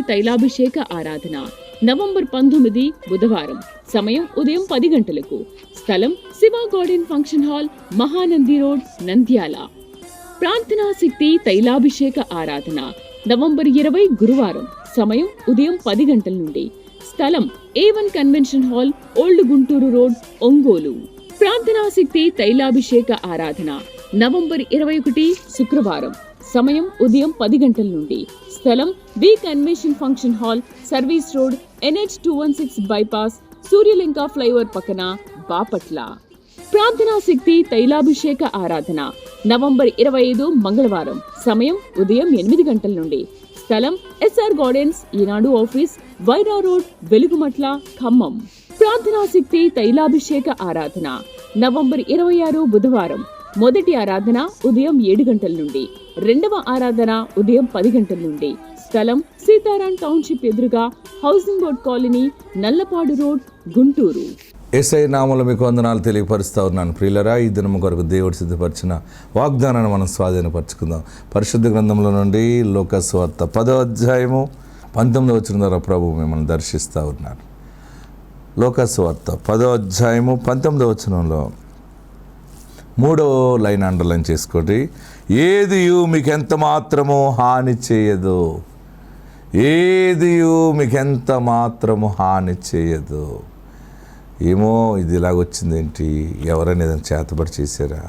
తైలాభిషేక ఆరాధన నవంబర్ 19 బుధవారం. సమయం ఉదయం 10 గంటలకు. స్థలం Shiva garden function hall, Mahanandi road, Nandyal. ప్రార్థనా శక్తి తైలాభిషేక ఆరాధన నవంబర్ 20 గురువారం. సమయం ఉదయం 10 గంటల నుండి. స్థలం A1 convention hall, old Guntur road, Ongole. ప్రార్థనా శక్తి తైలాభిషేక ఆరాధన నవంబర్ 21 శుక్రవారం. సమయం ఉదయం 10 గంటల నుండి. స్థలం B convention function hall, service road, NH 216 bypass, Suryalanka flyover పక్కన, బాపట్ల. ప్రార్థనా శక్తి తైలాభిషేక ఆరాధన నవంబర్ 25 మంగళవారం. సమయం ఉదయం 8 గంటల నుండి. స్థలం SR గార్డెన్స్, ఈనాడు ఆఫీస్, వైరా రోడ్, వెలుగుమట్ల, ఖమ్మం. ప్రార్థనా శక్తి తైలాభిషేక ఆరాధన నవంబర్ 26 బుధవారం. మొదటి ఆరాధన ఉదయం 7 గంటల నుండి. రెండవ ఆరాధన ఉదయం 10 గంటల నుండి. స్థలం సీతారాం టౌన్షిప్ ఎదురుగా, housing board colony, Nallapadu road, Guntur. Yesayya నామములో మీకు వందనాలు తెలియపరుస్తూ ఉన్నాను. ప్రియులరా, ఈ దినము కొరకు దేవుడు సిద్ధపరిచిన వాగ్దానాన్ని మనం స్వాధీనపరచుకుందాం. పరిశుద్ధ గ్రంథంలో నుండి లోకా సువార్త 10వ అధ్యాయము 19వ వచనం ద్వారా ప్రభు మిమ్మల్ని దర్శిస్తూ ఉన్నారు. లోకా సువార్త 10వ అధ్యాయము 19వ వచనంలో 3వ లైన్ అండర్లైన్ చేసుకోండి. ఏదియు మీకెంత మాత్రము హాని చేయదు. ఏదియు మీకెంత మాత్రము హాని చేయదు. ఏమో ఇది ఇలాగొచ్చింది ఏంటి, ఎవరైనా ఏదైనా చేతబడి చేశారా,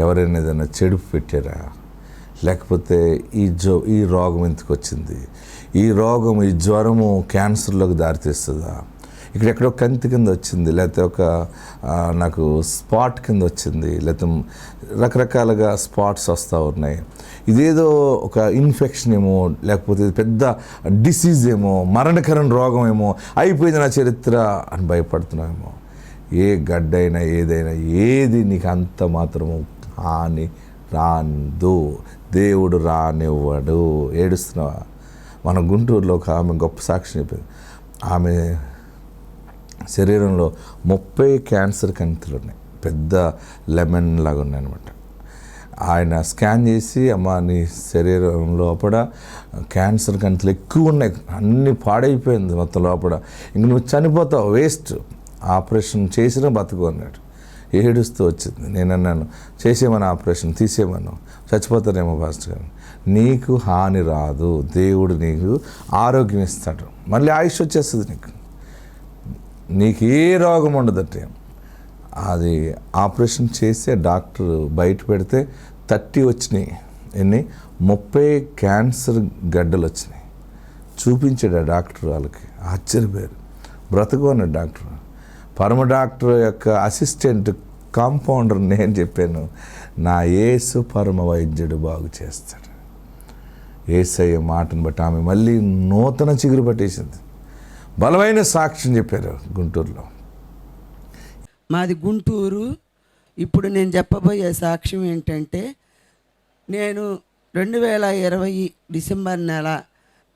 ఎవరైనా ఏదైనా చెడుపు పెట్టారా, లేకపోతే ఈ రోగం ఎందుకు వచ్చింది, ఈ రోగం, ఈ జ్వరము క్యాన్సర్లోకి దారితీస్తుందా, ఇక్కడెక్కడో కంతి కింద వచ్చింది, లేకపోతే ఒక నాకు స్పాట్ కింద వచ్చింది, లేకపోతే రకరకాలుగా స్పాట్స్ వస్తూ ఉన్నాయి, ఇదేదో ఒక ఇన్ఫెక్షన్ ఏమో, లేకపోతే ఇది పెద్ద డిసీజ్ ఏమో, మరణకరమైన రోగం ఏమో, అయిపోయింది నా చరిత్ర అని భయపడుతున్నామేమో. ఏ గడ్డైనా ఏదైనా ఏది నీకు అంత మాత్రము హాని రాందు, దేవుడు రానివ్వడు. ఏడుస్తున్నావా? మన గుంటూరులో ఒక ఆమె గొప్ప సాక్షి చెప్పింది. ఆమె శరీరంలో 30 క్యాన్సర్ కంతులు ఉన్నాయి, పెద్ద లెమన్ లాగా ఉన్నాయి అనమాట. ఆయన స్కాన్ చేసి, అమ్మ నీ శరీరం లోపల క్యాన్సర్ కంతులు ఎక్కువ ఉన్నాయి, అన్నీ పాడైపోయింది మొత్తం లోపల, ఇంక నువ్వు చనిపోతావు, వేస్ట్, ఆపరేషన్ చేసినా బతుకు అన్నాడు. ఏడుస్తూ వచ్చింది. నేను అన్నాను, చేసేమని ఆపరేషన్, తీసేమను, చచ్చిపోతానేమో పాస్టర్ గారు. నీకు హాని రాదు, దేవుడు నీకు ఆరోగ్యం ఇస్తాడు, మళ్ళీ ఆయుష్ వచ్చేస్తుంది నీకు ఏ రోగం ఉండదట. అది ఆపరేషన్ చేస్తే డాక్టర్ బయట పెడితే 30 వచ్చినాయి. 30 క్యాన్సర్ గడ్డలు వచ్చినాయి. చూపించాడు ఆ డాక్టర్, వాళ్ళకి ఆశ్చర్యపోయారు. బ్రతుకు అన్నాడు డాక్టర్. పరమ డాక్టర్ యొక్క అసిస్టెంట్ కాంపౌండర్ నేను చెప్పాను, నా యేసు పరమ వైద్యుడు బాగు చేస్తాడు. యేసయ్య మాటను బట్టి ఆమె మళ్ళీ నూతన చిగురు పట్టేసింది. బలమైన సాక్ష్యం చెప్పారు గుంటూరులో. మాది గుంటూరు. ఇప్పుడు నేను చెప్పబోయే సాక్ష్యం ఏంటంటే, నేను 2020 డిసెంబర్ నెల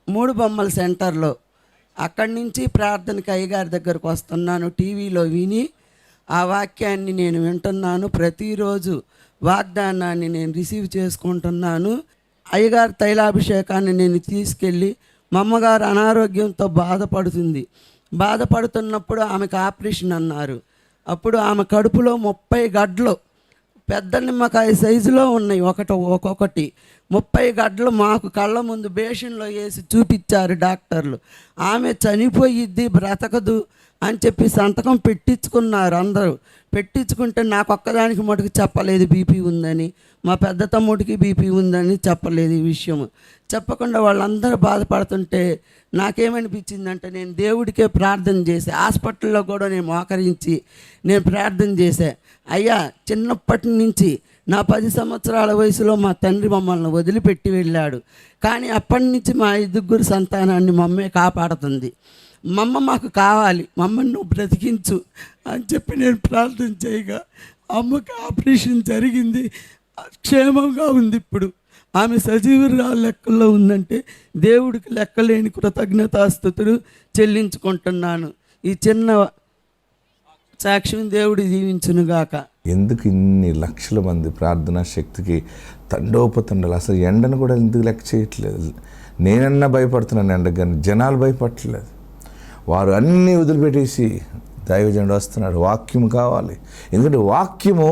3 బొమ్మల సెంటర్లో, అక్కడి నుంచి ప్రార్థనకి అయ్యగారి దగ్గరకు వస్తున్నాను. టీవీలో విని ఆ వాక్యాన్ని నేను వింటున్నాను. ప్రతిరోజు వాగ్దానాన్ని నేను రిసీవ్ చేసుకుంటున్నాను. అయ్యగారి తైలాభిషేకాన్ని నేను తీసుకెళ్ళి, మా అమ్మగారు అనారోగ్యంతో బాధపడుతున్నప్పుడు ఆమెకు ఆపరేషన్ అన్నారు. అప్పుడు ఆమె కడుపులో 30 గడ్డలు పెద్ద నిమ్మకాయ సైజులో ఉన్నాయి, ఒక్కొక్కటి 30 గడ్డలు మాకు కళ్ళ ముందు బేషన్లో వేసి చూపించారు డాక్టర్లు. ఆమె చనిపోయిద్ది, బ్రతకదు అని చెప్పి సంతకం పెట్టించుకున్నారు అందరూ. పెట్టించుకుంటే నాకు ఒక్కదానికి మటుకు చెప్పలేదు బీపీ ఉందని, మా పెద్ద తమ్ముడికి బీపీ ఉందని చెప్పలేదు. ఈ విషయం చెప్పకుండా వాళ్ళందరూ బాధపడుతుంటే నాకేమనిపించిందంటే, నేను దేవుడికే ప్రార్థన చేసే, హాస్పిటల్లో కూడా నేను మోకరించి నేను ప్రార్థన చేశా. అయ్యా, చిన్నప్పటి నుంచి నా 10 సంవత్సరాల వయసులో మా తండ్రి మమ్మల్ని వదిలిపెట్టి వెళ్ళాడు, కానీ అప్పటి నుంచి మా 5 సంతానాన్ని మమ్మే కాపాడుతుంది. మమ్మ మాకు కావాలి, మమ్మల్ని నువ్వు బ్రతికించు అని చెప్పి నేను ప్రార్థన చేయగా అమ్మకి ఆపరేషన్ జరిగింది, క్షేమంగా ఉంది. ఇప్పుడు ఆమె సజీవురాలు లెక్కల్లో ఉందంటే దేవుడికి లెక్కలేని కృతజ్ఞతాస్తుతులు చెల్లించుకుంటున్నాను. ఈ చిన్న సాక్ష్యం దేవుడు దీవించునుగాక. ఎందుకు ఇన్ని లక్షల మంది ప్రార్థనా శక్తికి తండోపతండలు, అసలు ఎండను కూడా ఎందుకు లెక్క చేయట్లేదు, నేనన్నా భయపడుతున్నాను ఎండకు, కానీ జనాలు భయపడట్లేదు. వారు అన్నీ వదిలిపెట్టేసి దైవజనుడు వస్తున్నాడు, వాక్యం కావాలి. ఎందుకంటే వాక్యము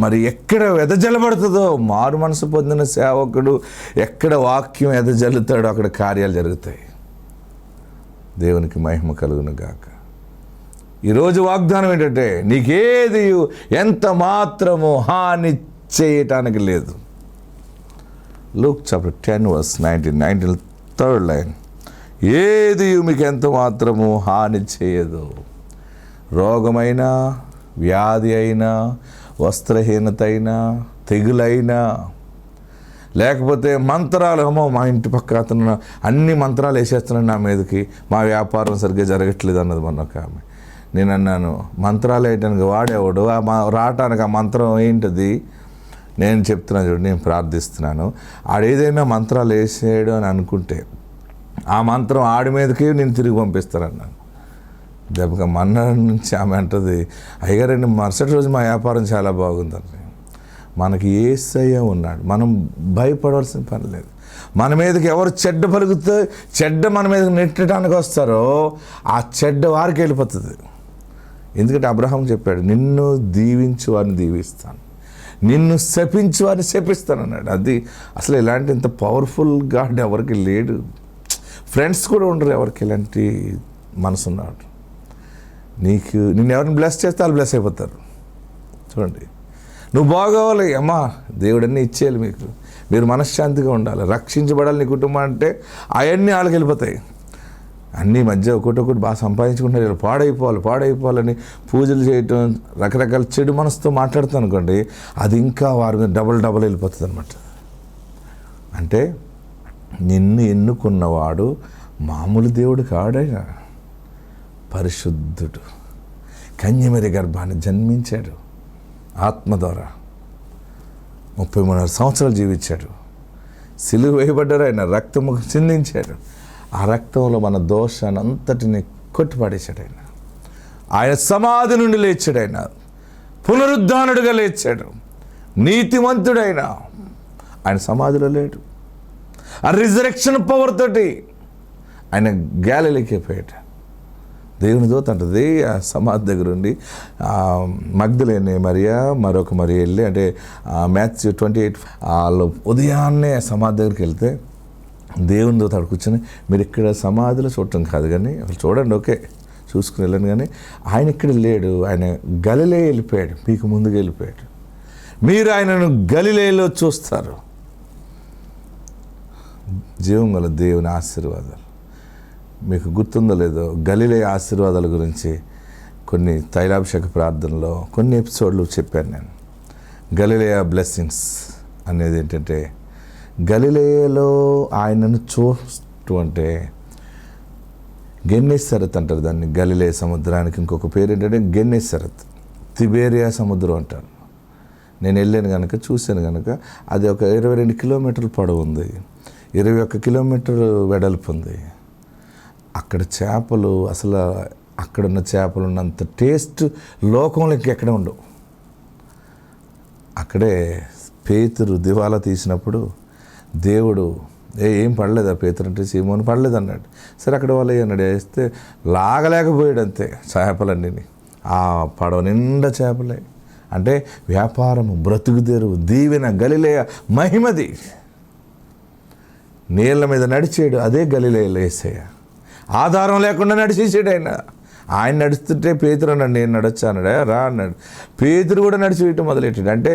మరి ఎక్కడ వెదజల్లబడుతుందో, మారు మనసు పొందిన సేవకుడు ఎక్కడ వాక్యం ఎదజల్లుతాడో అక్కడ కార్యాలు జరుగుతాయి. దేవునికి మహిమ కలుగును గాక. ఈరోజు వాగ్దానం ఏంటంటే నీకేది ఎంత మాత్రము హాని చేయటానికి లేదు. Luke chapter 10 verse 19, 3rd line. ఏది మీకు ఎంత మాత్రము హాని చేయదు. రోగమైనా, వ్యాధి అయినా, వస్త్రహీనత అయినా, తెగులైనా, లేకపోతే మంత్రాలు, అమ్మో మా ఇంటి పక్క అతను అన్ని మంత్రాలు వేసేస్తున్నాడు నా మీదకి, మా వ్యాపారం సరిగ్గా జరగట్లేదు అన్నది మొన్న ఒక ఆమె. నేను అన్నాను, మంత్రాలు వేయటానికి వాడేవాడు, రావటానికి ఆ మంత్రం ఏంటిది? నేను చెప్తున్నాను చూడు, నేను ప్రార్థిస్తున్నాను, ఆడేదైనా మంత్రాలు వేసేయడు అని అనుకుంటే ఆ మంత్రం ఆడి మీదకి నేను తిరిగి పంపిస్తానన్నాను. దెబ్బగా మన్నాడు నుంచి ఆమె అంటుంది, అయ్యగారండి మరుసటి రోజు మా వ్యాపారం చాలా బాగుందండి. మనకి యేసయ్య ఉన్నాడు, మనం భయపడవలసిన పని లేదు. మన మీదకి ఎవరు చెడ్డ పలుకుతే చెడ్డ మన మీదకి నెట్టడానికి వస్తారో ఆ చెడ్డ వారికి వెళ్ళిపోతుంది. ఎందుకంటే అబ్రహాం చెప్పాడు, నిన్ను దీవించు వారిని దీవిస్తాను, నిన్ను శపించు వారిని శపిస్తాను అన్నాడు. అది అసలు ఇలాంటి ఇంత పవర్ఫుల్ గాడ్ ఎవరికి లేడు. ఫ్రెండ్స్ కూడా ఉండరు ఎవరికి ఇలాంటి మనసు ఉన్నాడు. నిన్ను ఎవరిని బ్లెస్ చేస్తే వాళ్ళు బ్లెస్ అయిపోతారు. చూడండి, నువ్వు బాగోవాలి, అమ్మా దేవుడన్నీ ఇచ్చేయాలి, మీరు మనశ్శాంతిగా ఉండాలి, రక్షించబడాలి నీ కుటుంబం అంటే అవన్నీ వాళ్ళకి వెళ్ళిపోతాయి. అన్నీ మధ్య ఒకటి బాగా సంపాదించుకుంటారు, పాడైపోవాలని పూజలు చేయటం, రకరకాల చెడు మనసుతో మాట్లాడుతాను అనుకోండి, అది ఇంకా వారి డబల్ వెళ్ళిపోతుంది అనమాట. అంటే నిన్ను ఎన్నుకున్నవాడు మామూలు దేవుడు కాడైనా పరిశుద్ధుడు, కన్యమరి గర్భాన్ని జన్మించాడు, ఆత్మ ద్వారా 33 సంవత్సరాలు జీవించాడు, సిలువ వేయబడ్డారు, ఆయన రక్తము చిందించాడు, ఆ రక్తంలో మన దోషాన్ని అంతటిని కొట్టిపడేశాడు. ఆయన సమాధి నుండి లేచాడు, ఆయన పునరుద్ధానుడిగా లేచాడు, నీతిమంతుడైన ఆయన సమాధిలో లేడు. ఆ రిజరెక్షన్ పవర్ తోటి ఆయన గ్యాలిలీకి అయిపోయాడు. దేవుని దూత అంటది ఆ సమాధి దగ్గర ఉండి, మగ్దలేని మరియా మరొక మరియ వెళ్ళి, అంటే Matthew 28 వాళ్ళు ఉదయాన్నే సమాధి దగ్గరికి వెళ్తే దేవుని దూత అక్కడ కూర్చొని, మీరు ఇక్కడ సమాధిలో చూడటం కాదు కానీ అసలు చూడండి, ఓకే చూసుకుని వెళ్ళాను, కానీ ఆయన ఇక్కడ లేడు, ఆయన గలిలే వెళ్ళిపోయాడు, మీకు ముందుకు వెళ్ళిపోయాడు, మీరు ఆయనను గలిలేలో చూస్తారు. జీవం గల దేవుని ఆశీర్వాదాలు. మీకు గుర్తుందో లేదో, గలిలే ఆశీర్వాదాల గురించి కొన్ని తైలాభిషేక ప్రార్థనలో కొన్ని ఎపిసోడ్లు చెప్పాను నేను. గలిలయ బ్లెస్సింగ్స్ అనేది ఏంటంటే, గలిలయలో ఆయనను చూస్తూ అంటే గెన్నెసరత్ అంటారు దాన్ని. గలిలయ సముద్రానికి ఇంకొక పేరు ఏంటంటే గెన్నెసరత్, తిబేరియా సముద్రం అంటారు. నేను వెళ్ళాను కనుక చూశాను కనుక, అది ఒక 22 కిలోమీటర్ల పొడవు ఉంది, 21 కిలోమీటర్ వెడల్పు ఉంది. అక్కడ చేపలు అసలు అక్కడున్న చేపలు ఉన్నంత టేస్ట్ లోకంలో ఎక్కడ ఉండవు. అక్కడే పేతురు దివాలా తీసినప్పుడు దేవుడు ఏం పడలేదా పేతురు అంటే, సీమోను పడలేదు అన్నాడు. సరే అక్కడ వాళ్ళు అన్నాడు, వేస్తే లాగలేకపోయాడు అంతే చేపలన్నీ, ఆ పడవ నిండా చేపలే. అంటే వ్యాపారము, బ్రతుకుదేరు, దీవెన, గలిలయ మహిమది. నీళ్ళ మీద నడిచాడు, అదే గలిలయలో యేసయ్య. ఆధారం లేకుండా నడిచేసాడు ఆయన నడుస్తుంటే పేతురు అన్నాడు, నేను నడొచ్చా అన్నాడు, రా అన్నాడు. పేతురు కూడా నడిచివేయటం మొదలెట్టాడు. అంటే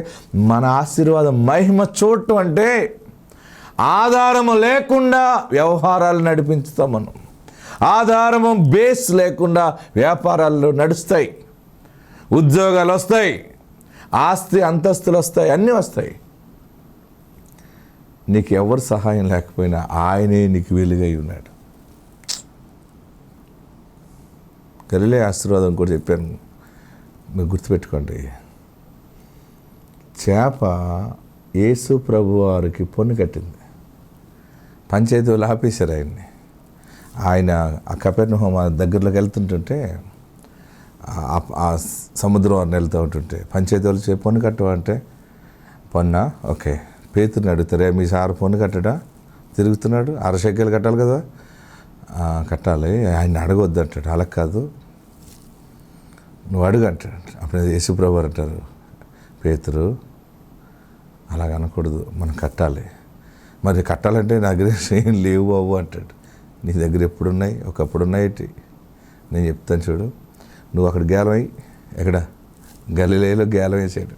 మన ఆశీర్వాదం మహిమ చూడటం అంటే ఆధారము లేకుండా వ్యవహారాలు నడిపించుతాం మనం. ఆధారము బేస్ లేకుండా వ్యాపారాలు నడుస్తాయి, ఉద్యోగాలు వస్తాయి, ఆస్తి అంతస్తులు వస్తాయి, అన్నీ వస్తాయి. నీకు ఎవరు సహాయం లేకపోయినా ఆయనే నీకు వెలుగై ఉన్నాడు. గలిలయ ఆశీర్వాదం కూడా చెప్పాను, మీరు గుర్తుపెట్టుకోండి. చేప యేసు ప్రభు వారికి పొన్ను కట్టింది, పంచాయతీ వాళ్ళు ఆపేశారు ఆయన్ని. ఆయన ఆ కపెర్నహూము దగ్గరలోకి వెళ్తుంటుంటే, ఆ సముద్రం వారిని వెళ్తూ ఉంటుంటే పంచాయతీ వాళ్ళు పొన్ను కట్టవా అంటే, పొన్నా ఓకే. పేతురుని అడుగుతారే, మీ సార్ పొన్ను కట్టడా? తిరుగుతున్నాడు, 6 షెకెల్ కట్టాలి కదా, కట్టాలి. ఆయన అడగొద్దు అంటాడు. అలా కాదు, నువ్వు అడుగు అంటాడు. అప్పుడు యేసుప్రభు అంటారు, పేతురు అలాగ అనకూడదు, మనం కట్టాలి. మరి కట్టాలంటే నా దగ్గర ఏం లేవు బాబు అంటాడు. నీ దగ్గర ఎప్పుడున్నాయి? ఒకప్పుడు ఉన్నాయి. నేను చెప్తాను చూడు, నువ్వు అక్కడ గేలం అయ్యి, ఎక్కడ గలిలేలో గేలం వేసాడు,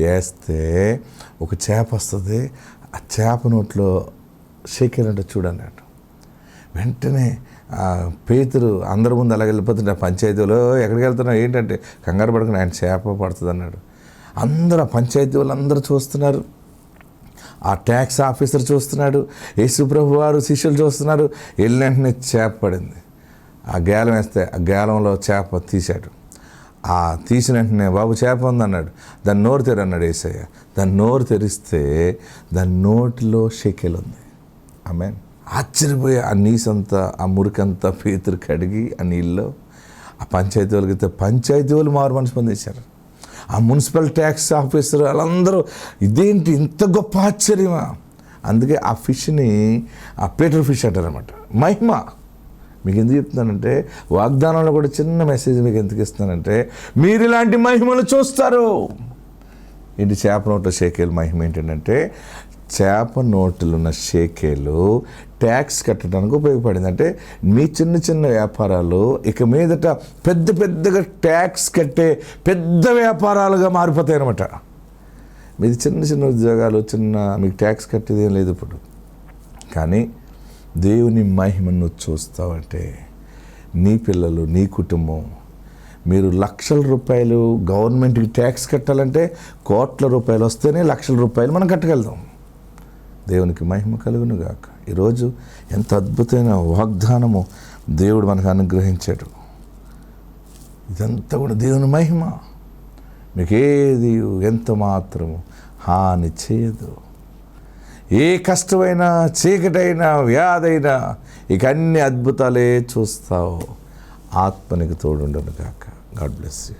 వేస్తే ఒక చేప వస్తుంది, ఆ చేప నోట్లో షేకెల్ అంటే చూడన్నాడు. వెంటనే పేతురు అందరి ముందు అలాగ వెళ్ళిపోతుంటే పంచాయతీలో ఎక్కడికి వెళ్తున్నావు ఏంటంటే, కంగారు పడుకుని ఆయన చేప పడుతుంది అన్నాడు. అందరూ ఆ పంచాయతీ వాళ్ళు అందరూ చూస్తున్నారు, ఆ ట్యాక్స్ ఆఫీసర్ చూస్తున్నాడు, యేసుప్రభు వారు శిష్యులు చూస్తున్నారు. వెళ్ళిన వెంటనే చేప పడింది. ఆ గేలం వేస్తే ఆ గేలంలో చేప తీశాడు. ఆ తీసిన వెంటనే బాబు చేప ఉందన్నాడు. దాన్ని నోరు తెరన్నాడు యేసయ్య. దాన్ని నోరు తెరిస్తే దాని నోటిలో షెకెల్ ఉంది. ఆమేన్. ఆశ్చర్యపోయి ఆ నీసంతా ఆ మురికంతా పేతురు కడిగి ఆ నీళ్ళలో ఆ పంచాయతీ వాళ్ళకి ఇస్తే పంచాయతీ వాళ్ళు మారు మనసు పొందేశారు. ఆ మున్సిపల్ ట్యాక్స్ ఆఫీసర్ వాళ్ళందరూ ఇదేంటి ఇంత గొప్ప ఆశ్చర్యమా. అందుకే ఆ ఫిష్ని ఆ పీటర్ ఫిష్ అంటారనమాట. మహిమ మీకు ఎందుకు చెప్తున్నానంటే, వాగ్దానంలో కూడా చిన్న మెసేజ్ మీకు ఎందుకు ఇస్తున్నానంటే, మీరు ఇలాంటి మహిమలు చూస్తారు. ఏంటి చేప నోట్లో షేకేలు మహిమ ఏంటంటే, చేప నోట్లో ఉన్న షేకేలు ట్యాక్స్ కట్టడానికి ఉపయోగపడింది. అంటే మీ చిన్న చిన్న వ్యాపారాలు ఇక మీదట పెద్ద పెద్దగా ట్యాక్స్ కట్టే పెద్ద వ్యాపారాలుగా మారిపోతాయి అన్నమాట. మీది చిన్న చిన్న ఉద్యోగాలు, మీకు ట్యాక్స్ కట్టేది ఏం లేదు ఇప్పుడు. కానీ దేవుని మహిమను చూస్తావంటే నీ పిల్లలు, నీ కుటుంబం, మీరు లక్షల రూపాయలు గవర్నమెంట్కి ట్యాక్స్ కట్టాలంటే కోట్ల రూపాయలు వస్తేనే లక్షల రూపాయలు మనం కట్టగలుగుతాం. దేవునికి మహిమ కలుగును గాక. ఈరోజు ఎంత అద్భుతమైన వాగ్దానము దేవుడు మనకు అనుగ్రహించాడు. ఇదంతా కూడా దేవుని మహిమ. మీకు ఏది ఎంత మాత్రము హాని చేయదు. ఏ కష్టమైనా, చీకటైనా, వ్యాధైనా, ఇక అన్ని అద్భుతాలే చూస్తావు. ఆత్మనికి తోడుండను గాక. God bless you.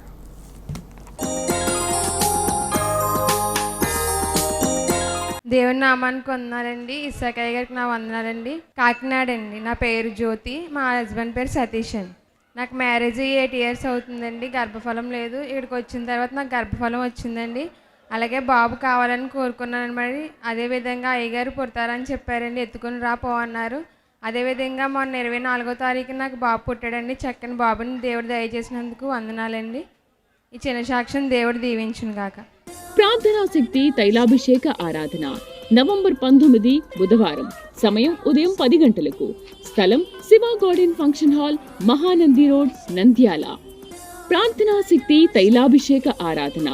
దేవుని నామానికి వందనాలండి. ఇసాకయ్య గారికి నా వందనాలండి. కాకినాడ అండి. నా పేరు జ్యోతి, మా హస్బెండ్ పేరు సతీష్ అండి. నాకు మ్యారేజ్ 8 years అవుతుందండి. గర్భఫలం లేదు. ఇక్కడికి వచ్చిన తర్వాత నాకు గర్భఫలం వచ్చిందండి. అలాగే బాబు కావాలని కోరుకున్నాను. మరి అదేవిధంగా అయ్యగారు పుడతారని చెప్పారండి, ఎత్తుకుని రాపో అన్నారు. అదేవిధంగా మొన్న 24వ తారీఖున నాకు బాబు పుట్టాడండి. చక్కని బాబుని దేవుడు దయచేసినందుకు వందనాలండి. ఈ చిన్న సాక్ష్యం దేవుడు దీవించును గాక. ప్రార్థనా శక్తి తైలాభిషేక ఆరాధన నవంబర్ 19 బుధవారం. సమయం ఉదయం 10 గంటలకు. స్థలం Shiva garden function hall, Mahanandi road, Nandyal. ప్రార్థనా శక్తి తైలాభిషేక ఆరాధన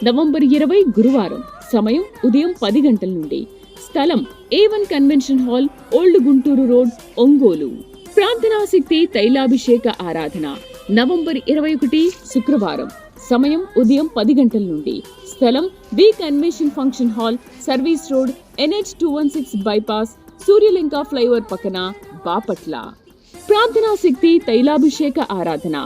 నవంబర్ 20 గురువారం. సమయం ఉదయం 10 గంటల నుండి. స్థలం A1 convention hall, old Guntur road, Ongole. ప్రార్థనా శక్తి తైలాభిషేక ఆరాధన నవంబర్ 21 శుక్రవారం. సమయం ఉదయం 10 గంటల నుండి. స్థలం B convention function hall, service road, NH 216 bypass, Suryalanka flyover పక్కన, బాపట్ల. ప్రార్థనా శక్తి తైలాభిషేక ఆరాధన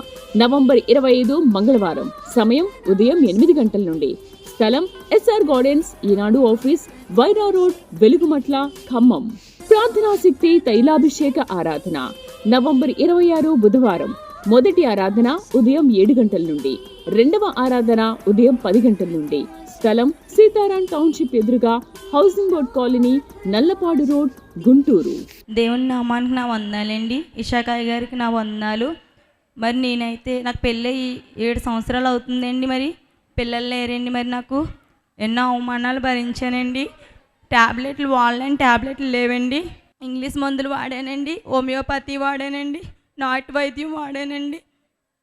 నవంబర్ 25 మంగళవారం. సమయం ఉదయం 8 గంటల నుండి. స్థలం SR గార్డెన్స్, ఈనాడు ఆఫీస్, వైరా రోడ్, వెలుగుమట్ల, ఖమ్మం. ప్రార్థనా శక్తి తైలాభిషేక ఆరాధన నవంబర్ 26 బుధవారం. మొదటి ఆరాధన ఉదయం 7 గంటల నుండి. రెండవ ఆరాధన ఉదయం 10 గంటల నుండి. స్థలం సీతారాం టౌన్షిప్ ఎదురుగా, housing board colony, Nallapadu road, Guntur. దేవుని నామానికి నా వందనాలండి. ఇషాకాయ్ గారికి నా వందనాలు. మరి నేనైతే నాకు పెళ్ళి 7 సంవత్సరాలు అవుతుందండి. మరి పిల్లలు లేరండి. మరి నాకు ఎన్నో అవమానాలు భరించానండి. ట్యాబ్లెట్లు వాడలేని ట్యాబ్లెట్లు లేవండి. ఇంగ్లీష్ మందులు వాడానండి, హోమియోపతి వాడానండి, నాటు వైద్యం వాడానండి.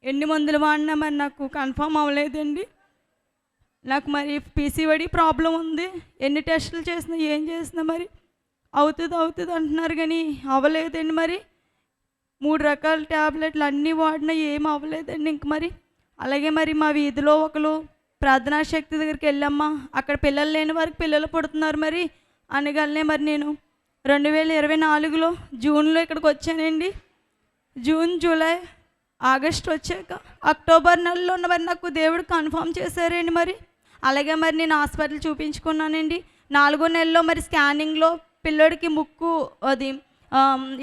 ఎన్ని మందులు వాడినా మరి నాకు కన్ఫర్మ్ అవ్వలేదండి. నాకు మరి PCOD ప్రాబ్లం ఉంది. ఎన్ని టెస్టులు చేసినా ఏం చేసినా మరి అవుతుంది అంటున్నారు కానీ అవ్వలేదండి. మరి 3 రకాల ట్యాబ్లెట్లు అన్నీ వాడినా ఏం అవ్వలేదండి. ఇంక మరి అలాగే మరి మా వీధిలో ఒకరు ప్రార్థనా శక్తి దగ్గరికి వెళ్ళమ్మా, అక్కడ పిల్లలు లేని వారికి పిల్లలు పుడుతున్నారు మరి అనగానే మరి నేను 2024లో జూన్లో ఇక్కడికి వచ్చానండి. జూన్, జూలై, ఆగస్ట్ వచ్చాక అక్టోబర్ నెలలో మరి నాకు దేవుడు కన్ఫర్మ్ చేశారండి. మరి అలాగే మరి నేను హాస్పిటల్ చూపించుకున్నానండి. 4వ నెలలో మరి స్కానింగ్లో పిల్లోడికి ముక్కు అది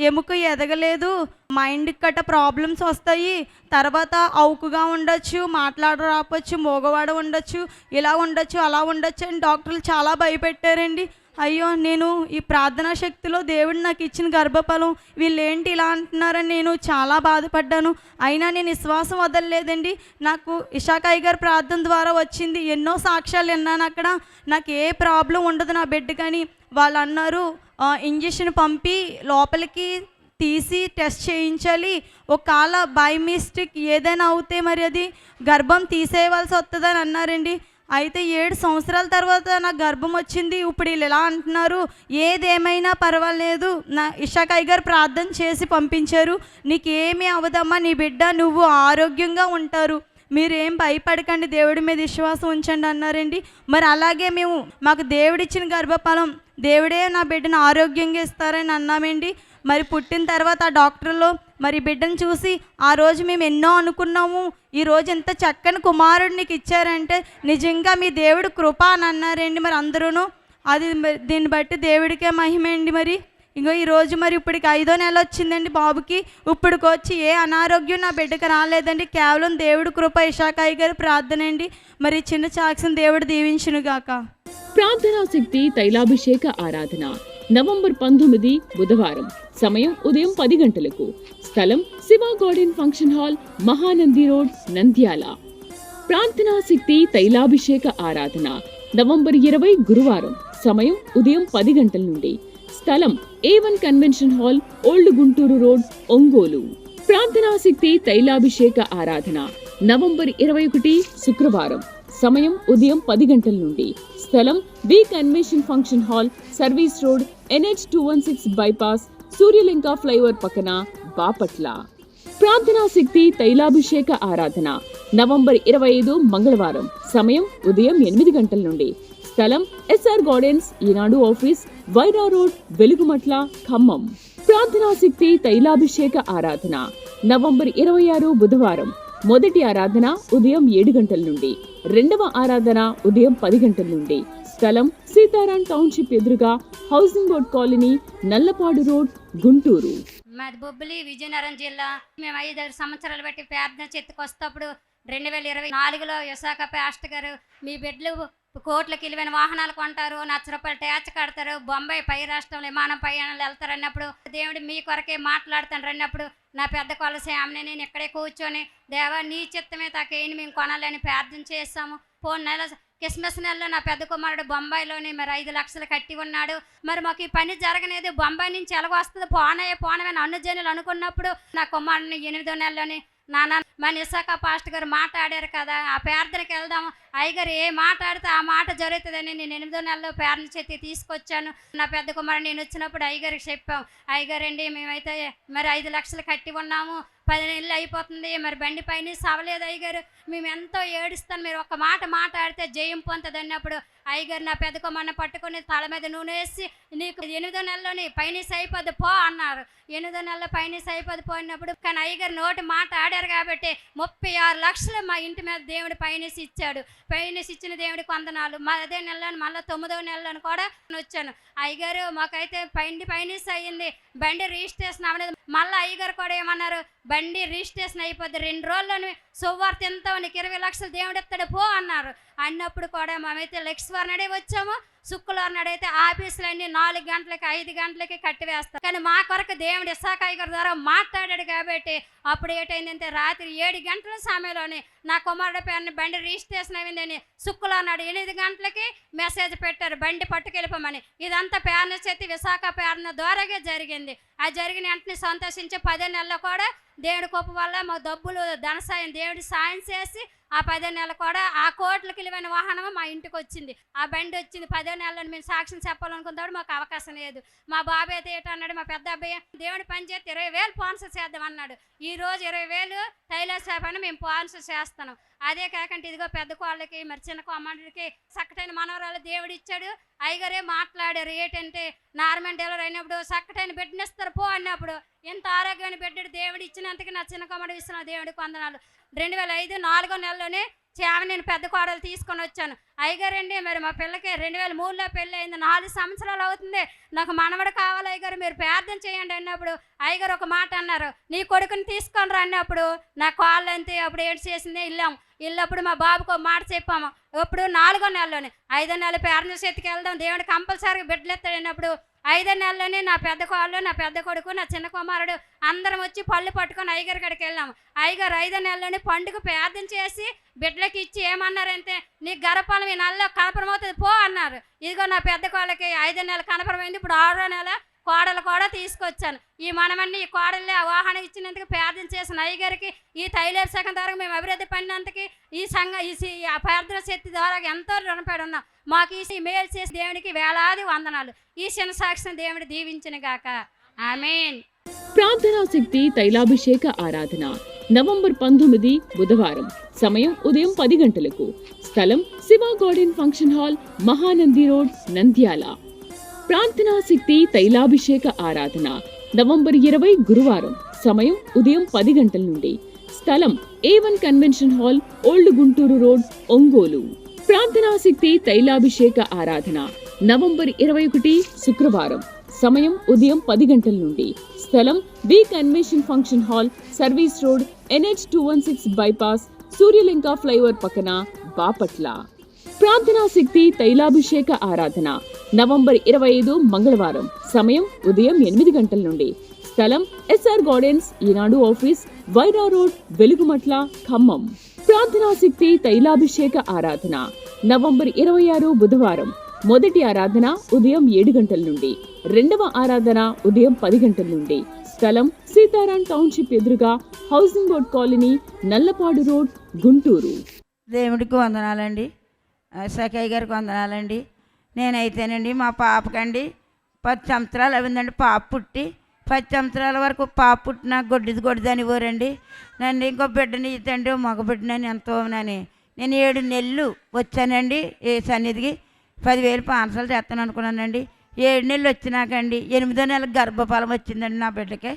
ఎముక ఎదగలేదు, మైండ్కి గట్ట ప్రాబ్లమ్స్ వస్తాయి, తర్వాత అవుకుగా ఉండొచ్చు, మాట్లాడరాపచ్చు, మోగవాడ ఉండొచ్చు, ఇలా ఉండొచ్చు అలా ఉండొచ్చు అని డాక్టర్లు చాలా భయపెట్టారండి. అయ్యో, నేను ఈ ప్రార్థనా శక్తిలో దేవుడు నాకు ఇచ్చిన గర్భఫలం వీళ్ళేంటి ఇలా అంటున్నారని నేను చాలా బాధపడ్డాను. అయినా నేను విశ్వాసం వదలలేదండి. నాకు ఇషాకాయ్ గారి ప్రార్థన ద్వారా వచ్చింది. ఎన్నో సాక్ష్యాలు విన్నాను అక్కడ. నాకు ఏ ప్రాబ్లం ఉండదు నా బిడ్డ. కానీ వాళ్ళు అన్నారు ఇంజెక్షన్ పంపి లోపలికి తీసి టెస్ట్ చేయించాలి, ఒకవేళ బై మిస్టేక్ ఏదైనా అవుతే మరి అది గర్భం తీసేయవలసి వస్తుందని అన్నారండి. అయితే 7 సంవత్సరాల తర్వాత నాకు గర్భం వచ్చింది. ఇప్పుడు వీళ్ళు ఎలా అంటున్నారు, ఏదేమైనా పర్వాలేదు, నా ఇషాకాయ్ గారు ప్రార్థన చేసి పంపించారు, నీకేమీ అవదమ్మా, నీ బిడ్డ నువ్వు ఆరోగ్యంగా ఉంటారు, మీరేం భయపడకండి, దేవుడి మీద విశ్వాసం ఉంచండి అన్నారండి. మరి అలాగే మాకు దేవుడిచ్చిన గర్భఫలం దేవుడే నా బిడ్డను ఆరోగ్యంగా ఇస్తారని అన్నామండి. మరి పుట్టిన తర్వాత ఆ డాక్టర్లు మరి బిడ్డను చూసి ఆ రోజు మేము ఎన్నో అనుకున్నాము, ఈరోజు ఎంత చక్కని కుమారుడు నీకు ఇచ్చారంటే నిజంగా మీ దేవుడు కృప అని అన్నారండి. మరి అందరూ అది దీన్ని బట్టి దేవుడికే మహిమ అండి. మరి ఇంకో ఈరోజు మరి ఇప్పటికి 5వ నెల వచ్చిందండి బాబుకి. ఇప్పటికి వచ్చి ఏ అనారోగ్యం నా బిడ్డకి రాలేదండి. కేవలం దేవుడు కృప, ఇషాకాయ్ గారి ప్రార్థన అండి. మరి చిన్న సాక్ష్యం దేవుడు దీవించును గాక. ప్రార్థనా శక్తి తైలాభిషేక ఆరాధన నవంబర్ 19 బుధవారం. సమయం ఉదయం 10 గంటలకు. స్థలం Shiva garden function hall, Mahanandi road, Nandyal. ప్రార్థనా శక్తి తైలాభిషేక ఆరాధన నవంబర్ 20 గురువారం. సమయం ఉదయం 10 గంటల నుండి. స్థలం A1 convention hall, old Guntur road, Ongole. ప్రార్థనా శక్తి తైలాభిషేక ఆరాధన నవంబర్ 21 శుక్రవారం. సమయం ఉదయం 10 గంటల నుండి. స్థలం V convention function hall, service road, NH 216 bypass, Suryalanka flyover పక్కన, బాపట్ల. ప్రార్థనా శక్తి తైలాభిషేక ఆరాధన నవంబర్ 25 మంగళవారం. సమయం ఉదయం 8 గంటల నుండి. స్థలం SR గార్డెన్స్, ఈనాడు ఆఫీస్, వైరా రోడ్, వెలుగుమట్ల, ఖమ్మం. ప్రార్థనా శక్తి తైలాభిషేక ఆరాధన నవంబర్ 26 బుధవారం. మొదటి ఆరాధన ఉదయం 7 గంటల నుండి. రెండవ ఆరాధన ఉదయం 10 గంటల నుండి. స్థలం సీతారాం టౌన్షిప్ ఎదురుగా, housing board colony, Nallapadu road, Guntur. మాది బొబ్బిలి, విజయనగరం జిల్లా. మేము 5 సంవత్సరాలు బట్టి ప్రార్థన చెత్తుకొస్తప్పుడు 2024లో విశాఖ పాస్టర్ గారు, మీ బిడ్డలు కోట్లకి విలువైన వాహనాలు కొంటారు, ₹1,00,000 ట్యాక్స్ కడతారు, బొంబాయి పై రాష్ట్రం విమానం ప్రయాణాలు వెళ్తారు అన్నప్పుడు, దేవుడు మీ కొరకే మాట్లాడుతాను అన్నప్పుడు నా పెద్ద కొలసి ఆమెను నేను ఇక్కడే కూర్చొని, దేవా నీ చిత్తమే తాకేయండి, మేము కొనాలని ప్రార్థన చేస్తాము. పోయిన నెల క్రిస్మస్ నెలలో నా పెద్ద కుమారుడు బొంబాయిలోని మరి 5 లక్షలు కట్టి ఉన్నాడు. మరి మాకు ఈ పని జరగనేది, బొంబాయి నుంచి ఎలాగొస్తుంది, పోనమని అన్నజనులు అనుకున్నప్పుడు నా కుమారుడిని 8వ నెలలోని నాన్న మన ఇసాక పాస్టర్ గారు మాట్లాడారు కదా, ఆ ప్రార్థనకి వెళ్దాము, అయ్యగారు ఏ మాట్లాడితే ఆ మాట జరుగుతుందని నేను 8వ నెలలో ప్రార్థన చేతి తీసుకొచ్చాను. నా పెద్ద కుమారుడు నేను వచ్చినప్పుడు అయ్యగారికి చెప్పాం, అయ్యగారండి మేమైతే మరి 5 లక్షలు కట్టి ఉన్నాము, 10 నెలలు అయిపోతుంది, మరి బండి పైన సవలేదు అయ్యగారు, మేము ఎంతో ఏడుస్తాను, మీరు ఒక మాట మాట్లాడితే జయం పొందుతుంది అన్నప్పుడు అయ్యగారు నా పెద్ద కుమారుని పట్టుకొని తల మీద నూనె వేసి, నీకు 8వ నెలలోని పైనీస్ అయిపోద్ది పో అన్నారు. 8వ నెలలో పైనీస్ అయిపోద్ది పోయినప్పుడు, కానీ అయ్యగారు నోటి మాట ఆడారు కాబట్టి 36 లక్షలు మా ఇంటి మీద దేవుడు పైనీస్ ఇచ్చాడు. పైనీస్ ఇచ్చిన దేవుడికి వందనాలు. అదే నెలలో మళ్ళీ 9వ నెలలో కూడా వచ్చాను. అయ్యగారు మాకైతే పైనీస్ అయ్యింది, బండి రిజిస్ట్రేషన్ అవ్వలేదు. మళ్ళీ అయ్యగారు కూడా ఏమన్నారు, బండి రిజిస్ట్రేషన్ అయిపోద్ది, 2 రోజుల్లోనే సువార్త ఎంత నీకు 20 లక్షలు దేవుడు ఎత్తాడు పో అన్నారు. అన్నప్పుడు కూడా మేమైతే లక్ష్వారం నాడే వచ్చాము, శుక్రవారం నాడైతే ఆఫీసులన్నీ 4 గంటలకి 5 గంటలకి కట్టివేస్తాం. కానీ మా కొరకు దేవుడు ఇస్సాకాయ్ గారి ద్వారా మాట్లాడాడు కాబట్టి అప్పుడు ఏంటైందంటే రాత్రి 7 గంటల సమయంలోనే నా కుమారుడు పేరుని బండి రిజిస్ట్రేషన్ అయిందని శుక్రవారం నాడు 8 గంటలకి మెసేజ్ పెట్టారు, బండి పట్టుకెళ్ళిపోమని. ఇదంతా పేరున చేతి విశాఖ పేరున ద్వారాగే జరిగింది. ఆ జరిగిన వెంటనే సంతోషించి 10వ నెలలో కూడా దేవుడి కృప వల్ల మా డబ్బులు ధన సాయం దేవుడి సాయం చేసి ఆ 10వ నెల కూడా ఆ కోట్లకి విలువైన వాహనం మా ఇంటికి వచ్చింది. ఆ బండి వచ్చింది. 10వ నెలలో మేము సాక్ష్యం చెప్పాలనుకున్నప్పుడు మాకు అవకాశం లేదు. మా బాబాయ్ అయితే ఏంటన్నాడు, మా పెద్ద అబ్బాయి దేవుడి పని చేస్తే 20,000 స్పాన్సర్ చేద్దాం అన్నాడు. ఈ రోజు 20,000 టైలర్ షాప్ అని మేము స్పాన్సర్ చేస్తున్నాం. అదే కాకుండా ఇదిగో పెద్ద కోళ్ళకి మరి చిన్న కోమండికి చక్కటైన మనవరాలు దేవుడు ఇచ్చాడు. అయ్యగారే మాట్లాడారు ఏంటంటే, నార్మల్ డెలివరీ అయినప్పుడు చక్కటైన బిడ్డనిస్తారు పో అన్నప్పుడు, ఎంత ఆరోగ్యాన్ని బిడ్డడు దేవుడు ఇచ్చినందుకు నా చిన్న కోమడి ఇస్తున్న దేవుడికి వందనాలు. 2005 4వ నెలలోనే నేను పెద్ద కోడలు తీసుకొని వచ్చాను. అయ్యగారండి మరి మా పిల్లకి 2003లో పెళ్ళి అయింది, 4 సంవత్సరాలు అవుతుంది, నాకు మనవడు కావాలి అయ్యగారు, మీరు ప్రార్థన చేయండి అన్నప్పుడు అయ్యగారు ఒక మాట అన్నారు, నీ కొడుకుని తీసుకొని రా అన్నప్పుడు నా కాళ్ళు అంతే. అప్పుడు ఏడు చేసింది ఇల్లప్పుడు మా బాబుకు ఒక మాట చెప్పాము. ఇప్పుడు 4వ నెలలోనే 5వ నెల ప్రార్థన చేతికి వెళ్దాం, దేవుడు కంపల్సరీగా బిడ్డలు ఎత్తాడు అన్నప్పుడు 5వ నెలలోనే నా పెద్ద కోళ్ళు, నా పెద్ద కొడుకు, నా చిన్న కుమారుడు అందరం వచ్చి పళ్ళు పట్టుకొని అయ్యగారి కాడికి వెళ్ళాము. అయ్యగారు 5వ నెలలోనే పండుగ ప్రార్థన చేసి బిడ్డలకి ఇచ్చి ఏమన్నారంటే, నీ గర్భఫలం ఈ నెలలో కనపరమవుతుంది పో అన్నారు. ఇదిగో నా పెద్ద కోళ్ళకి 5వ నెల కనపరమైంది. ఇప్పుడు 6వ నెల కోడలు కూడా తీసుకొచ్చాను. ఈ మనమన్నీ ఈ కోడలే వాహనం ఇచ్చినందుకు ప్రార్థన చేసిన అయ్యగారికి, ఈ తైలాభిషేకం ద్వారా మేము అభివృద్ధి పడినందుకు ఈ ప్రార్థన శక్తి ద్వారా ఎంతో రుణపడి ఉన్నాం. మాకు ఈ మేలు చేసి దేవునికి వేలాది వందనాలు. ఈ చిన్న సాక్ష్యం దేవుడు దీవించిన గాక. ఆమేన్. ప్రార్థనా శక్తి తైలాభిషేక ఆరాధన నవంబర్ 19 బుధవారం. సమయం ఉదయం 10 గంటలకు. స్థలం Shiva garden function hall, Mahanandi road, Nandyal. ప్రార్థనా శక్తి తైలాభిషేక ఆరాధన నవంబర్ 20 గురువారం. సమయం ఉదయం 10 గంటల నుండి. స్థలం A1 convention hall, old Guntur road, Ongole. ప్రార్థనా శక్తి తైలాభిషేక ఆరాధన నవంబర్ 21 శుక్రవారం. సమయం ఉదయం 10 గంటల నుండి. స్థలం B convention function hall, service road, NH 216 bypass, Suryalanka flyover పక్కన, బాపట్ల. ప్రార్థనా శక్తి తైలాభిషేక ఆరాధన నవంబర్ 25 మంగళవారం. సమయం ఉదయం 8 గంటల నుండి. స్థలం SR గార్డెన్స్, ఈనాడు ఆఫీస్, వైరా రోడ్, వెలుగుమట్ల, ఖమ్మం. ప్రార్థనా శక్తి తైలాభిషేక ఆరాధన నవంబర్ 26 బుధవారం. మొదటి ఆరాధన ఉదయం 7 గంటల నుండి. రెండవ ఆరాధన ఉదయం 10 గంటల నుండి. స్థలం సీతారాం టౌన్షిప్ ఎదురుగా, housing board colony, Nallapadu road, Guntur. దేవుడికి వందనాలండి, సఖయ్య గారికి వందనాలండి. నేనైతేనండి మా పాపకండి 10 సంవత్సరాలు అయిందండి పాప పుట్టి. 10 సంవత్సరాల వరకు పాప పుట్టిన గొడ్డిది అనివ్వరండి. నన్ను ఇంకో బిడ్డని ఇతండి మగ బిడ్డనని ఎంతోనని నేను 7 నెలలు వచ్చానండి ఏ సన్నిధికి. 10,000 పానసాలు చేస్తాను అనుకున్నానండి. 7 నెలలు వచ్చినాకండి 8వ నెల గర్భఫలం వచ్చిందండి నా బిడ్డకి.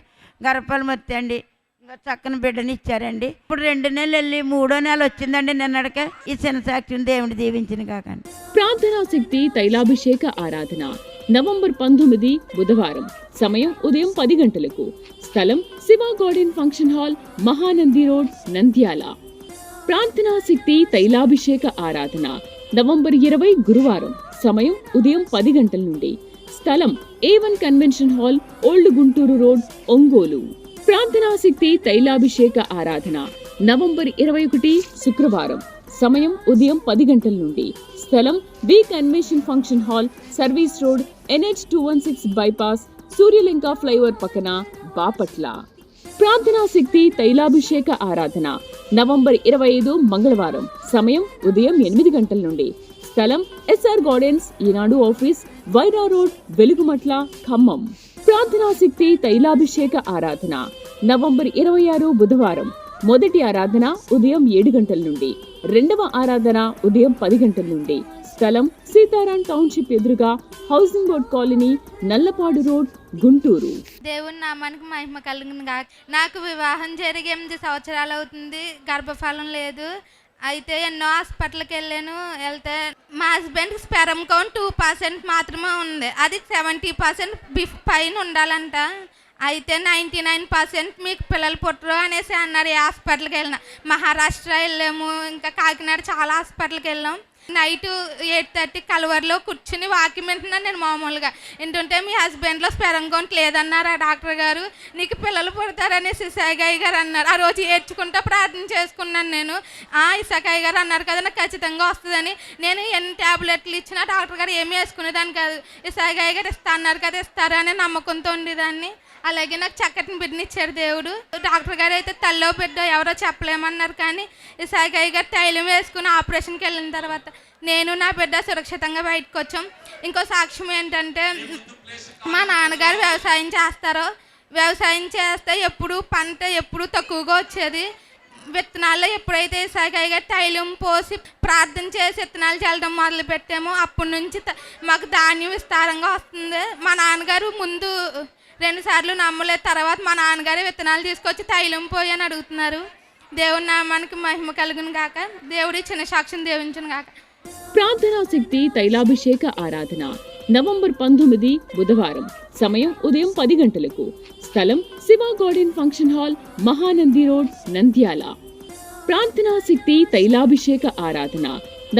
గర్భఫలం వచ్చండి ఇంకా చక్కని బిడ్డని ఇచ్చారండి. ఇప్పుడు 2 నెలలు వెళ్ళి 3వ నెల వచ్చిందండి నిన్నటికే. ఈ చిన్న సాక్ష్యం దేవుని దీవించిన కాకండి. ప్రార్థనా శక్తి తైలాభిషేక ఆరాధన నవంబర్ 19 బుధవారం. సమయం ఉదయం 10 గంటలకు. స్థలం Shiva garden function hall, Mahanandi road, Nandyal. ప్రార్థనా శక్తి తైలాభిషేక ఆరాధన నవంబర్ 20 గురువారం. సమయం ఉదయం 10 గంటల నుండి. స్థలం A1 convention hall, old Guntur road, Ongole. ప్రార్థనా శక్తి తైలాభిషేక ఆరాధన నవంబర్ 21 శుక్రవారం. సమయం ఉదయం 10 గంటల నుండి. స్థలం B convention function hall, service road, NH 216 bypass, Suryalanka flyover పక్కన, బాపట్ల. ప్రార్థనా శక్తి తైలాభిషేక ఆరాధన నవంబర్ 25 మంగళవారం. సమయం ఉదయం 8 గంటల నుండి. స్థలం SR గార్డెన్స్, ఈనాడు ఆఫీస్, వైరా రోడ్, వెలుగుమట్ల, ఖమ్మం. ప్రార్థనా శక్తి తైలాభిషేక ఆరాధన నవంబర్ 26 బుధవారం. మొదటి ఆరాధన ఉదయం 7 గంటల నుండి. రెండవ ఆరాధన ఉదయం 10 గంటల నుండి. స్థలం సీతారాం టౌన్షిప్ ఎదురుగా, housing board colony, Nallapadu road, Guntur. దేవుని నామానికి మహిమ కలుగును గాక. నాకు వివాహం జరిగి 8 సంవత్సరాలు అవుతుంది, గర్భఫలం లేదు. అయితే ఎన్నో హాస్పిటల్కి వెళ్తే మా హస్బెండ్కి స్పెరమ్ కౌంట్ 2% మాత్రమే ఉంది. అది 70% పైన ఉండాలంట. అయితే 99% మీకు పిల్లలు పుట్టరు అనేసి అన్నారు. ఏ హాస్పిటల్కి వెళ్ళినా, మహారాష్ట్ర వెళ్ళాము, ఇంకా కాకినాడ చాలా హాస్పిటల్కి వెళ్ళాం. నైట్ 8:30 కలవరిలో కూర్చుని వాక్యం వింటున్నాను నేను మామూలుగా. ఏంటంటే మీ హస్బెండ్లో స్పెరమ్ కౌంట్ లేదన్నారు ఆ డాక్టర్ గారు, నీకు పిల్లలు పుడతారనేసి ఇసాకయ్య గారు అన్నారు. ఆ రోజు ఏడ్చుకుంటూ ప్రార్థన చేసుకున్నాను నేను. ఇసాకయ్య గారు అన్నారు కదా నాకు ఖచ్చితంగా వస్తుందని. నేను ఎన్ని ట్యాబ్లెట్లు ఇచ్చినా డాక్టర్ గారు ఏమీ వేసుకునేదాన్ని కాదు. ఇసాకయ్య గారు ఇస్తా అన్నారు కదా, ఇస్తారా అనే నమ్మకంతో ఉండేదాన్ని. అలాగే నాకు చక్కటిని బిడ్డనిచ్చారు దేవుడు. డాక్టర్ గారు అయితే తల్లో బిడ్డ ఎవరో చెప్పలేమన్నారు. కానీ ఇసాకయ్య గారు తైలం వేసుకుని ఆపరేషన్కి వెళ్ళిన తర్వాత నేను నా బిడ్డ సురక్షితంగా బయటకు వచ్చాం. ఇంకో సాక్ష్యం ఏంటంటే, మా నాన్నగారు వ్యవసాయం చేస్తారు. వ్యవసాయం చేస్తే ఎప్పుడు పంట ఎప్పుడు తక్కువగా వచ్చేది. విత్తనాల్లో ఎప్పుడైతే ఇసాకయ్య గారు తైలం పోసి ప్రార్థన చేసి విత్తనాలు చల్లడం మొదలు పెట్టామో అప్పటి నుంచి మాకు ధాన్యం విస్తారంగా వస్తుంది. మా నాన్నగారు ముందు 2 సార్లు నమ్మలేదు. తర్వాత మా నాన్నగారే విత్తనాలు తీసుకొచ్చి తైలం పోయి అని అడుగుతున్నారు. దేవుని నామానికి మహిమ కలుగును గాక. దేవుడి చిన్న సాక్ష్యం దీవించును గాక. ప్రార్థనా శక్తి తైలాభిషేక ఆరాధన నవంబర్ 19 బుధవారం. సమయం ఉదయం 10 గంటలకు. స్థలం Shiva garden function hall, Mahanandi road, Nandyal. ప్రార్థనా శక్తి తైలాభిషేక ఆరాధన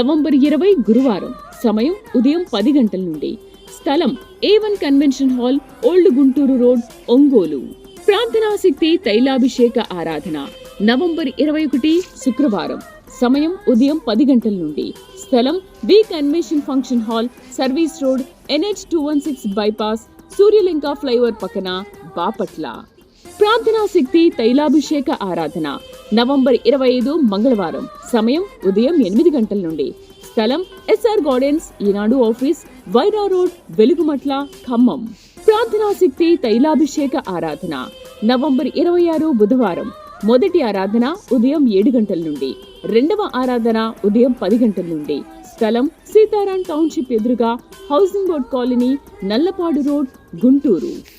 నవంబర్ 20 గురువారం. సమయం ఉదయం 10 గంటల నుండి. స్థలం A1 convention hall, old Guntur road, Ongole. ప్రార్థనా శక్తి తైలాభిషేక ఆరాధన నవంబర్ 21 శుక్రవారం. సమయం ఉదయం 10 గంటల నుండి. స్థలం B convention function hall, service road, NH 216 bypass, Suryalanka flyover పక్కన, బాపట్ల. ప్రార్థనా శక్తి తైలాభిషేక ఆరాధన నవంబర్ 25 మంగళవారం. సమయం ఉదయం 8 గంటల నుండి. స్థలం SR గార్డెన్స్, ఈనాడు ఆఫీస్, వైరా రోడ్, వెలుగుమట్ల, ఖమ్మం. ప్రార్థనా శక్తి తైలాభిషేక ఆరాధన నవంబర్ 26 బుధవారం. మొదటి ఆరాధన ఉదయం 7 గంటల నుండి. రెండవ ఆరాధన ఉదయం 10 గంటల నుండి. స్థలం సీతారాం టౌన్షిప్ ఎదురుగా, housing board colony, Nallapadu road, Guntur.